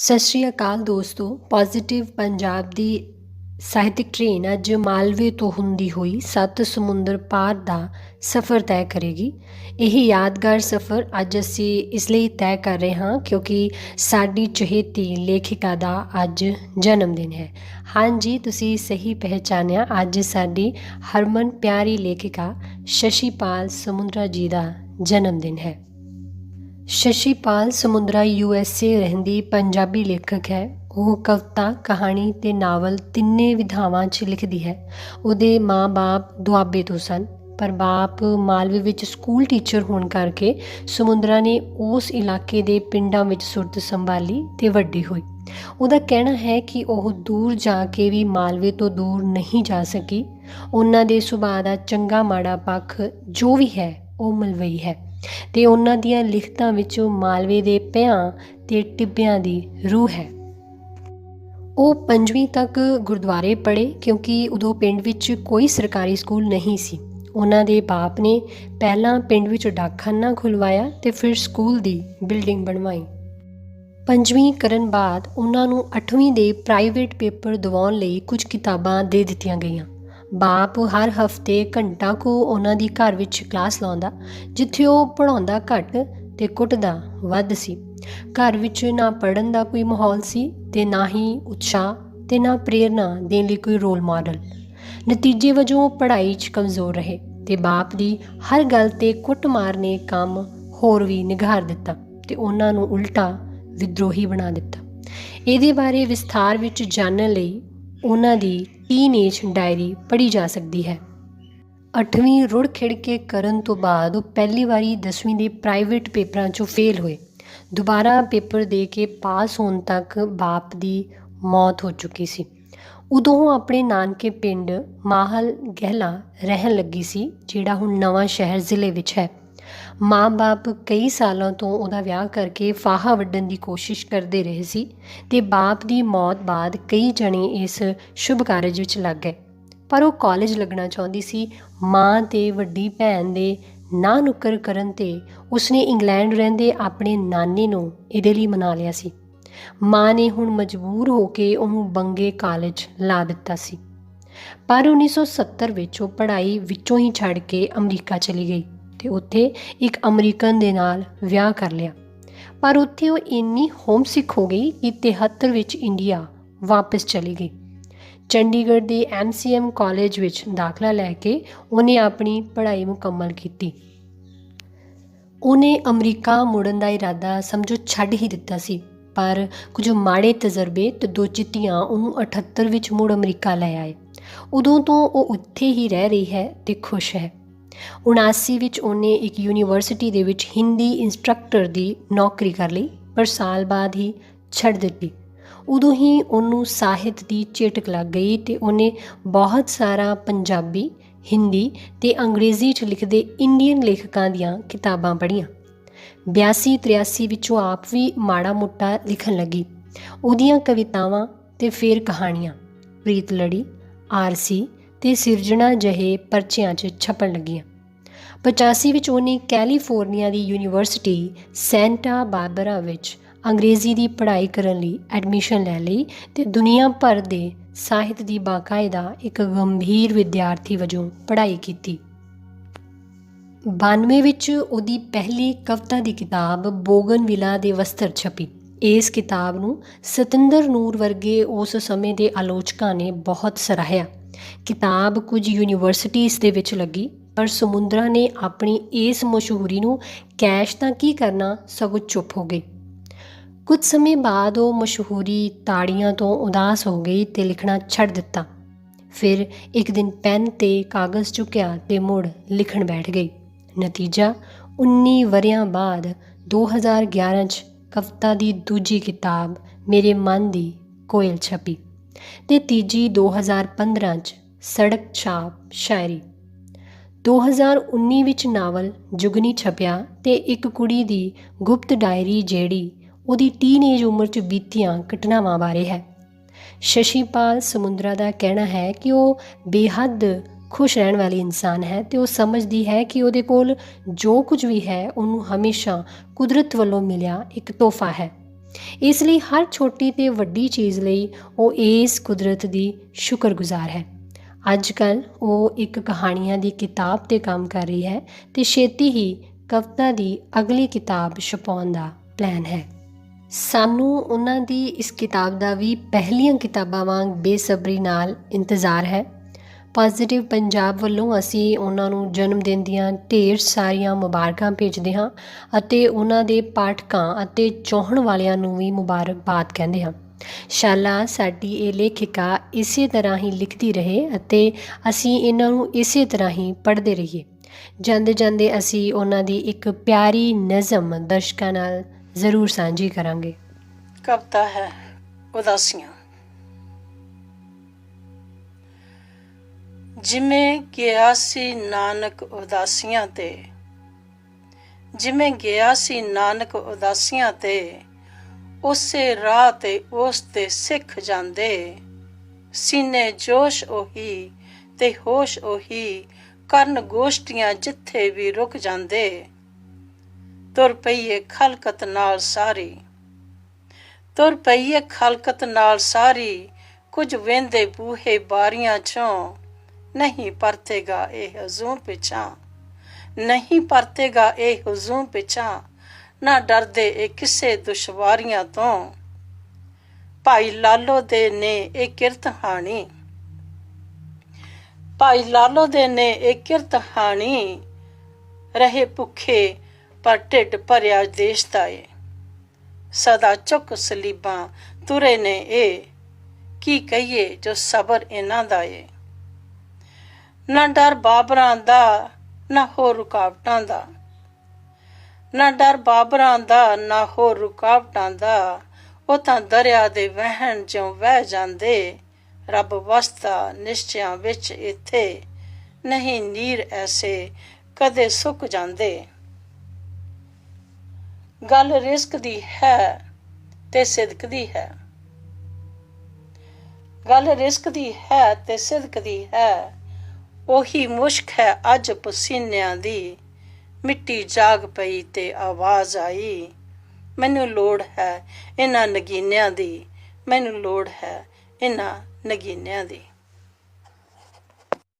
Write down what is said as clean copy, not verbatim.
ਸਤਿ ਸ਼੍ਰੀ ਅਕਾਲ ਦੋਸਤੋ। ਪੋਜ਼ੀਟਿਵ ਪੰਜਾਬ ਦੀ ਸਾਹਿਤਕ ਟ੍ਰੇਨ ਅੱਜ ਮਾਲਵੇ ਤੋਂ ਹੁੰਦੀ ਹੋਈ 7 ਸਮੁੰਦਰ ਪਾਰ ਦਾ ਸਫ਼ਰ ਤੈਅ ਕਰੇਗੀ। ਇਹ ਯਾਦਗਾਰ ਸਫ਼ਰ ਅੱਜ ਅਸੀਂ ਇਸ ਲਈ ਤੈਅ ਕਰ ਰਹੇ ਹਾਂ ਕਿਉਂਕਿ ਸਾਡੀ ਚਹੇਤੀ ਲੇਖਿਕਾ ਦਾ ਅੱਜ ਜਨਮ ਦਿਨ ਹੈ। ਹਾਂਜੀ, ਤੁਸੀਂ ਸਹੀ ਪਹਿਚਾਨਿਆ, ਅੱਜ ਸਾਡੀ ਹਰਮਨ ਪਿਆਰੀ ਲੇਖਿਕਾ ਸ਼ਸ਼ੀਪਾਲ ਸਮੁੰਦਰਾ ਜੀ ਦਾ ਜਨਮ ਦਿਨ ਹੈ। ਸ਼ਸ਼ੀਪਾਲ ਸਮੁੰਦਰਾ USA ਰਹਿੰਦੀ ਪੰਜਾਬੀ ਲੇਖਕ ਹੈ। ਉਹ ਕਵਿਤਾ, ਕਹਾਣੀ ਅਤੇ ਨਾਵਲ ਤਿੰਨੇ ਵਿਧਾਵਾਂ 'ਚ ਲਿਖਦੀ ਹੈ। ਉਹਦੇ ਮਾਂ-ਬਾਪ ਦੁਆਬੇ ਤੋਂ ਸਨ, ਪਰ ਬਾਪ ਮਾਲਵੇ ਵਿੱਚ ਸਕੂਲ ਟੀਚਰ ਹੋਣ ਕਰਕੇ ਸਮੁੰਦਰਾ ਨੇ ਉਸ ਇਲਾਕੇ ਦੇ ਪਿੰਡਾਂ ਵਿੱਚ ਸੁਰਤ ਸੰਭਾਲੀ ਅਤੇ ਵੱਡੀ ਹੋਈ। ਉਹਦਾ ਕਹਿਣਾ ਹੈ ਕਿ ਉਹ ਦੂਰ ਜਾ ਕੇ ਵੀ ਮਾਲਵੇ ਤੋਂ ਦੂਰ ਨਹੀਂ ਜਾ ਸਕੀ। ਉਹਨਾਂ ਦੇ ਸੁਭਾਅ ਦਾ ਚੰਗਾ ਮਾੜਾ ਪੱਖ ਜੋ ਵੀ ਹੈ ਉਹ ਮਲਵਈ ਹੈ ਅਤੇ ਉਹਨਾਂ ਦੀਆਂ ਲਿਖਤਾਂ ਵਿੱਚੋਂ ਮਾਲਵੇ ਦੇ ਪਿਆਂ ਅਤੇ ਟਿੱਬਿਆਂ ਦੀ ਰੂਹ ਹੈ। ਉਹ 5ਵੀਂ ਤੱਕ ਗੁਰਦੁਆਰੇ ਪੜ੍ਹੇ ਕਿਉਂਕਿ ਉਦੋਂ ਪਿੰਡ ਵਿੱਚ ਕੋਈ ਸਰਕਾਰੀ ਸਕੂਲ ਨਹੀਂ ਸੀ। ਉਹਨਾਂ ਦੇ ਬਾਪ ਨੇ ਪਹਿਲਾਂ ਪਿੰਡ ਵਿੱਚ ਡਾਕਖਾਨਾ ਖੁੱਲ੍ਹਵਾਇਆ ਅਤੇ ਫਿਰ ਸਕੂਲ ਦੀ ਬਿਲਡਿੰਗ ਬਣਵਾਈ। 5ਵੀਂ ਕਰਨ ਬਾਅਦ ਉਹਨਾਂ ਨੂੰ 8ਵੀਂ ਦੇ ਪ੍ਰਾਈਵੇਟ ਪੇਪਰ ਦਿਵਾਉਣ ਲਈ ਕੁਝ ਕਿਤਾਬਾਂ ਦੇ ਦਿੱਤੀਆਂ ਗਈਆਂ। ਬਾਪ ਹਰ ਹਫ਼ਤੇ ਘੰਟਾ ਕੁ ਉਹਨਾਂ ਦੀ ਘਰ ਵਿੱਚ ਕਲਾਸ ਲਾਉਂਦਾ, ਜਿੱਥੇ ਉਹ ਪੜ੍ਹਾਉਂਦਾ ਘੱਟ ਅਤੇ ਕੁੱਟਦਾ ਵੱਧ ਸੀ। ਘਰ ਵਿੱਚ ਨਾ ਪੜ੍ਹਨ ਦਾ ਕੋਈ ਮਾਹੌਲ ਸੀ ਅਤੇ ਨਾ ਹੀ ਉਤਸ਼ਾਹ ਅਤੇ ਨਾ ਪ੍ਰੇਰਨਾ ਦੇਣ ਲਈ ਕੋਈ ਰੋਲ ਮਾਡਲ। ਨਤੀਜੇ ਵਜੋਂ ਪੜ੍ਹਾਈ 'ਚ ਕਮਜ਼ੋਰ ਰਹੇ ਅਤੇ ਬਾਪ ਦੀ ਹਰ ਗੱਲ 'ਤੇ ਕੁੱਟਮਾਰ ਨੇ ਕੰਮ ਹੋਰ ਵੀ ਨਿਘਾਰ ਦਿੱਤਾ ਅਤੇ ਉਹਨਾਂ ਨੂੰ ਉਲਟਾ ਵਿਦਰੋਹੀ ਬਣਾ ਦਿੱਤਾ। ਇਹਦੇ ਬਾਰੇ ਵਿਸਥਾਰ ਵਿੱਚ ਜਾਣਨ ਲਈ ਉਹਨਾਂ ਦੀ ਟੀਨਏਜ ਡਾਇਰੀ ਪੜ੍ਹੀ ਜਾ ਸਕਦੀ ਹੈ। 8ਵੀਂ ਰੁੜ ਖਿੜ ਕੇ ਕਰਨ ਤੋਂ ਬਾਅਦ ਉਹ ਪਹਿਲੀ ਵਾਰੀ 10ਵੀਂ ਦੇ ਪ੍ਰਾਈਵੇਟ ਪੇਪਰਾਂ 'ਚੋਂ ਫੇਲ ਹੋਏ। ਦੁਬਾਰਾ ਪੇਪਰ ਦੇ ਕੇ ਪਾਸ ਹੋਣ ਤੱਕ ਬਾਪ ਦੀ ਮੌਤ ਹੋ ਚੁੱਕੀ ਸੀ। ਉਦੋਂ ਉਹ ਆਪਣੇ ਨਾਨਕੇ ਪਿੰਡ ਮਾਹਲ ਗਹਿਲਾ ਰਹਿਣ ਲੱਗੀ ਸੀ, ਜਿਹੜਾ ਹੁਣ ਨਵਾਂ ਸ਼ਹਿਰ ਜ਼ਿਲ੍ਹੇ ਵਿੱਚ ਹੈ। ਮਾਂ-ਬਾਪ ਕਈ ਸਾਲਾਂ ਤੋਂ ਉਹਦਾ ਵਿਆਹ ਕਰਕੇ ਫਾਹਾ ਵੱਢਣ ਦੀ ਕੋਸ਼ਿਸ਼ ਕਰਦੇ ਰਹੇ ਸੀ ਅਤੇ ਬਾਪ ਦੀ ਮੌਤ ਬਾਅਦ ਕਈ ਜਣੇ ਇਸ ਸ਼ੁਭ ਕਾਰਜ ਵਿੱਚ ਲੱਗ ਗਏ, ਪਰ ਉਹ ਕਾਲਜ ਲੱਗਣਾ ਚਾਹੁੰਦੀ ਸੀ। ਮਾਂ ਅਤੇ ਵੱਡੀ ਭੈਣ ਦੇ ਨਾਂਹ ਨੁੱਕਰ ਕਰਨ 'ਤੇ ਉਸਨੇ ਇੰਗਲੈਂਡ ਰਹਿੰਦੇ ਆਪਣੇ ਨਾਨੇ ਨੂੰ ਇਹਦੇ ਲਈ ਮਨਾ ਲਿਆ ਸੀ। ਮਾਂ ਨੇ ਹੁਣ ਮਜਬੂਰ ਹੋ ਕੇ ਉਹਨੂੰ ਬੰਗੇ ਕਾਲਜ ਲਾ ਦਿੱਤਾ ਸੀ, ਪਰ 1970 ਵਿੱਚ ਉਹ ਪੜ੍ਹਾਈ ਵਿੱਚੋਂ ਹੀ ਛੱਡ ਕੇ ਅਮਰੀਕਾ ਚਲੀ ਗਈ ਅਤੇ ਉੱਥੇ ਇੱਕ ਅਮਰੀਕਨ ਦੇ ਨਾਲ ਵਿਆਹ ਕਰ ਲਿਆ। ਪਰ ਉੱਥੇ ਉਹ ਇੰਨੀ ਹੋਮਸਿਕ ਹੋ ਗਈ ਕਿ 73 ਵਿੱਚ ਇੰਡੀਆ ਵਾਪਸ ਚਲੀ ਗਈ। ਚੰਡੀਗੜ੍ਹ ਦੇ MCM ਕਾਲਜ ਵਿੱਚ ਦਾਖਲਾ ਲੈ ਕੇ ਉਹਨੇ ਆਪਣੀ ਪੜ੍ਹਾਈ ਮੁਕੰਮਲ ਕੀਤੀ। ਉਹਨੇ ਅਮਰੀਕਾ ਮੁੜਨ ਦਾ ਇਰਾਦਾ ਸਮਝੋ ਛੱਡ ਹੀ ਦਿੱਤਾ ਸੀ, ਪਰ ਕੁਝ ਮਾੜੇ ਤਜਰਬੇ ਅਤੇ ਦੋ ਚਿੱਤੀਆਂ ਉਹਨੂੰ 78 ਵਿੱਚ ਮੁੜ ਅਮਰੀਕਾ ਲੈ ਆਏ। ਉਦੋਂ ਤੋਂ ਉਹ ਉੱਥੇ ਹੀ ਰਹਿ ਰਹੀ ਹੈ ਅਤੇ ਖੁਸ਼ ਹੈ। 79 ਵਿੱਚ ਉਹਨੇ ਇੱਕ ਯੂਨੀਵਰਸਿਟੀ ਦੇ ਵਿੱਚ ਹਿੰਦੀ ਇੰਸਟਰਕਟਰ ਦੀ ਨੌਕਰੀ ਕਰ ਲਈ, ਪਰ ਸਾਲ ਬਾਅਦ ਹੀ ਛੱਡ ਦਿੱਤੀ। ਉਦੋਂ ਹੀ ਉਹਨੂੰ ਸਾਹਿਤ ਦੀ ਚੇਟਕ ਲੱਗ ਗਈ ਅਤੇ ਉਹਨੇ ਬਹੁਤ ਸਾਰਾ ਪੰਜਾਬੀ, ਹਿੰਦੀ ਅਤੇ ਅੰਗਰੇਜ਼ੀ 'ਚ ਲਿਖਦੇ ਇੰਡੀਅਨ ਲੇਖਕਾਂ ਦੀਆਂ ਕਿਤਾਬਾਂ ਪੜ੍ਹੀਆਂ। 82-83 ਵਿੱਚ ਉਹ ਆਪ ਵੀ ਮਾੜਾ ਮੋਟਾ ਲਿਖਣ ਲੱਗੀ। ਉਹਦੀਆਂ ਕਵਿਤਾਵਾਂ ਅਤੇ ਫਿਰ ਕਹਾਣੀਆਂ ਪ੍ਰੀਤ ਲੜੀ, ਆਰਸੀ ਅਤੇ ਸਿਰਜਣਾ ਜਿਹੇ ਪਰਚਿਆਂ 'ਚ ਛਪਣ ਲੱਗੀਆਂ। 85 ਵਿੱਚ ਉਹਨੇ ਕੈਲੀਫੋਰਨੀਆ ਦੀ ਯੂਨੀਵਰਸਿਟੀ ਸੈਂਟਾ ਬਾਰਬਰਾ ਵਿੱਚ ਅੰਗਰੇਜ਼ੀ ਦੀ ਪੜ੍ਹਾਈ ਕਰਨ ਲਈ ਐਡਮਿਸ਼ਨ ਲੈ ਲਈ ਅਤੇ ਦੁਨੀਆ ਭਰ ਦੇ ਸਾਹਿਤ ਦੀ ਬਾਕਾਇਦਾ ਇੱਕ ਗੰਭੀਰ ਵਿਦਿਆਰਥੀ ਵਜੋਂ ਪੜ੍ਹਾਈ ਕੀਤੀ। 92 ਵਿੱਚ ਉਹਦੀ ਪਹਿਲੀ ਕਵਿਤਾ ਦੀ ਕਿਤਾਬ ਬੋਗਨਵਿਲਾ ਦੇ ਵਸਤਰ ਛਪੀ। ਇਸ ਕਿਤਾਬ ਨੂੰ ਸਤਿੰਦਰ ਨੂਰ ਵਰਗੇ ਉਸ ਸਮੇਂ ਦੇ ਆਲੋਚਕਾਂ ਨੇ ਬਹੁਤ ਸਰਾਹਿਆ। ਕਿਤਾਬ ਕੁਝ ਯੂਨੀਵਰਸਿਟੀਜ਼ ਦੇ ਵਿੱਚ ਲੱਗੀ, ਪਰ ਸਮੁੰਦਰਾ ਨੇ ਆਪਣੀ ਇਸ ਮਸ਼ਹੂਰੀ ਨੂੰ ਕੈਸ਼ ਤਾਂ ਕੀ ਕਰਨਾ, ਸਗੋਂ ਚੁੱਪ ਹੋ ਗਈ। ਕੁਝ ਸਮੇਂ ਬਾਅਦ ਉਹ ਮਸ਼ਹੂਰੀ ਤਾੜੀਆਂ ਤੋਂ ਉਦਾਸ ਹੋ ਗਈ ਅਤੇ ਲਿਖਣਾ ਛੱਡ ਦਿੱਤਾ। ਫਿਰ ਇੱਕ ਦਿਨ ਪੈਨ ਅਤੇ ਕਾਗਜ਼ ਚੁੱਕਿਆ ਅਤੇ ਮੁੜ ਲਿਖਣ ਬੈਠ ਗਈ। ਨਤੀਜਾ 19 ਵਰ੍ਹਿਆਂ ਬਾਅਦ 2011 'ਚ ਕਵਿਤਾ ਦੀ ਦੂਜੀ ਕਿਤਾਬ ਮੇਰੇ ਮਨ ਦੀ ਕੋਇਲ ਛਪੀ ਅਤੇ ਤੀਜੀ 2015 'ਚ ਸੜਕ ਛਾਪ ਸ਼ਾਇਰੀ। 2019 ਵਿੱਚ ਨਾਵਲ ਜੁਗਨੀ ਛਪਿਆ ਅਤੇ ਇੱਕ ਕੁੜੀ ਦੀ ਗੁਪਤ ਡਾਇਰੀ ਜਿਹੜੀ ਉਹਦੀ ਟੀਨਏਜ ਉਮਰ 'ਚ ਬੀਤੀਆਂ ਘਟਨਾਵਾਂ ਬਾਰੇ ਹੈ। ਸ਼ਸ਼ੀਪਾਲ ਸਮੁੰਦਰਾ ਦਾ ਕਹਿਣਾ ਹੈ ਕਿ ਉਹ ਬੇਹੱਦ ਖੁਸ਼ ਰਹਿਣ ਵਾਲੀ ਇਨਸਾਨ ਹੈ ਅਤੇ ਉਹ ਸਮਝਦੀ ਹੈ ਕਿ ਉਹਦੇ ਕੋਲ ਜੋ ਕੁਝ ਵੀ ਹੈ ਉਹਨੂੰ ਹਮੇਸ਼ਾ ਕੁਦਰਤ ਵੱਲੋਂ ਮਿਲਿਆ ਇੱਕ ਤੋਹਫਾ ਹੈ। ਇਸ ਲਈ ਹਰ ਛੋਟੀ ਤੇ ਵੱਡੀ ਚੀਜ਼ ਲਈ ਉਹ ਇਸ ਕੁਦਰਤ ਦੀ ਸ਼ੁਕਰਗੁਜ਼ਾਰ ਹੈ। ਅੱਜ ਕੱਲ੍ਹ ਉਹ ਇੱਕ ਕਹਾਣੀਆਂ ਦੀ ਕਿਤਾਬ 'ਤੇ ਕੰਮ ਕਰ ਰਹੀ ਹੈ ਅਤੇ ਛੇਤੀ ਹੀ ਕਵਿਤਾ ਦੀ ਅਗਲੀ ਕਿਤਾਬ ਛਪਾਉਣ ਦਾ ਪਲਾਨ ਹੈ। ਸਾਨੂੰ ਉਹਨਾਂ ਦੀ ਇਸ ਕਿਤਾਬ ਦਾ ਵੀ ਪਹਿਲੀਆਂ ਕਿਤਾਬਾਂ ਵਾਂਗ ਬੇਸਬਰੀ ਨਾਲ ਇੰਤਜ਼ਾਰ ਹੈ। ਪੋਜ਼ੀਟਿਵ ਪੰਜਾਬ ਵੱਲੋਂ ਅਸੀਂ ਉਹਨਾਂ ਨੂੰ ਜਨਮ ਦਿਨ ਦੀਆਂ ਢੇਰ ਸਾਰੀਆਂ ਮੁਬਾਰਕਾਂ ਭੇਜਦੇ ਹਾਂ ਅਤੇ ਉਹਨਾਂ ਦੇ ਪਾਠਕਾਂ ਅਤੇ ਚਾਹਣ ਵਾਲਿਆਂ ਨੂੰ ਵੀ ਮੁਬਾਰਕਬਾਦ ਕਹਿੰਦੇ ਹਾਂ। ਸ਼ਾਲਾ ਸਾਡੀ ਇਹ ਲੇਖਿਕਾ ਇਸੇ ਤਰ੍ਹਾਂ ਹੀ ਲਿਖਦੀ ਰਹੇ ਅਤੇ ਅਸੀਂ ਇਹਨਾਂ ਨੂੰ ਇਸੇ ਤਰ੍ਹਾਂ ਹੀ ਪੜ੍ਹਦੇ ਰਹੀਏ। ਜਾਂਦੇ ਜਾਂਦੇ ਅਸੀਂ ਉਹਨਾਂ ਦੀ ਇੱਕ ਪਿਆਰੀ ਨਜ਼ਮ ਦਰਸ਼ਕਾਂ ਨਾਲ ਜ਼ਰੂਰ ਸਾਂਝੀ ਕਰਾਂਗੇ। ਕਵਿਤਾ ਹੈ ਉਦਾਸੀਆਂ। ਜਿਵੇਂ ਗਿਆ ਸੀ ਨਾਨਕ ਉਦਾਸੀਆਂ ਤੇ, ਜਿਵੇਂ ਗਿਆ ਸੀ ਨਾਨਕ ਉਦਾਸੀਆਂ ਤੇ, ਉਸੇ ਰਾਹ ਤੇ ਉਸ ਤੇ ਸਿੱਖ ਜਾਂਦੇ। ਸੀਨੇ ਜੋਸ਼ ਉਹੀ ਤੇ ਹੋਸ਼ ਉਹੀ, ਕਰਨ ਗੋਸ਼ਟੀਆਂ ਜਿੱਥੇ ਵੀ ਰੁਕ ਜਾਂਦੇ। ਤੁਰ ਪਈਏ ਖਲਕਤ ਨਾਲ ਸਾਰੀ, ਤੁਰ ਪਈਏ ਖਲਕਤ ਨਾਲ ਸਾਰੀ, ਕੁਝ ਵੇਂਦੇ ਬੂਹੇ ਬਾਰੀਆਂ ਚੋਂ। ਨਹੀਂ ਪਰਤੇਗਾ ਇਹ ਹਜ਼ੂਮ ਪਿਛਾਂ, ਨਹੀਂ ਪਰਤੇਗਾ ਇਹ ਹਜ਼ੂਮ ਪਿਛਾਂ, ਨਾ ਡਰਦੇ ਇਹ ਕਿਸੇ ਦੁਸ਼ਵਾਰੀਆਂ ਤੋਂ। ਭਾਈ ਲਾਲੋ ਦੇ ਨੇ ਇਹ ਕਿਰਤ ਹਾਣੀ, ਭਾਈ ਲਾਲੋ ਦੇ ਨੇ ਇਹ ਕਿਰਤ ਹਾਣੀ, ਰਹੇ ਭੁੱਖੇ ਪਰ ਢਿੱਡ ਭਰਿਆ ਦੇਸ਼ ਦਾ ਏ। ਸਦਾ ਚੁੱਕ ਸਲੀਬਾਂ ਤੁਰੇ ਨੇ ਇਹ, ਕੀ ਕਹੀਏ ਜੋ ਸਬਰ ਇਹਨਾਂ ਦਾ ਏ। ਨਾ ਡਰ ਬਾਬਰਾਂ ਦਾ ਨਾ ਹੋਰ ਰੁਕਾਵਟਾਂ ਦਾ, ਨਾ ਡਰ ਬਾਬਰਾਂ ਦਾ ਨਾ ਹੋਰ ਰੁਕਾਵਟਾਂ ਦਾ। ਉਹ ਤਾਂ ਦਰਿਆ ਦੇ ਵਹਿਣ ਜਿਉਂ ਵਹਿ ਜਾਂਦੇ। ਰੱਬ ਵਸਦਾ ਨਿਸ਼ਚਿਆਂ ਵਿੱਚ ਇੱਥੇ, ਨਹੀਂ ਨੀਰ ਐਸੇ ਕਦੇ ਸੁੱਕ ਜਾਂਦੇ। ਗੱਲ ਰਿਜ਼ਕ ਦੀ ਹੈ ਤੇ ਸਿਦਕ ਦੀ ਹੈ, ਗੱਲ ਰਿਜ਼ਕ ਦੀ ਹੈ ਤੇ ਸਿਦਕ ਦੀ ਹੈ। ਉਹੀ ਮੁਸ਼ਕ ਹੈ ਅੱਜ ਪਸੀਨਿਆਂ ਦੀ, ਮਿੱਟੀ ਜਾਗ ਪਈ ਤੇ ਆਵਾਜ਼ ਆਈ। ਮੈਨੂੰ ਲੋੜ ਹੈ ਇਹਨਾਂ ਨਗੀਨਿਆਂ ਦੀ, ਮੈਨੂੰ ਲੋੜ ਹੈ ਇਹਨਾਂ ਨਗੀਨਿਆਂ ਦੀ।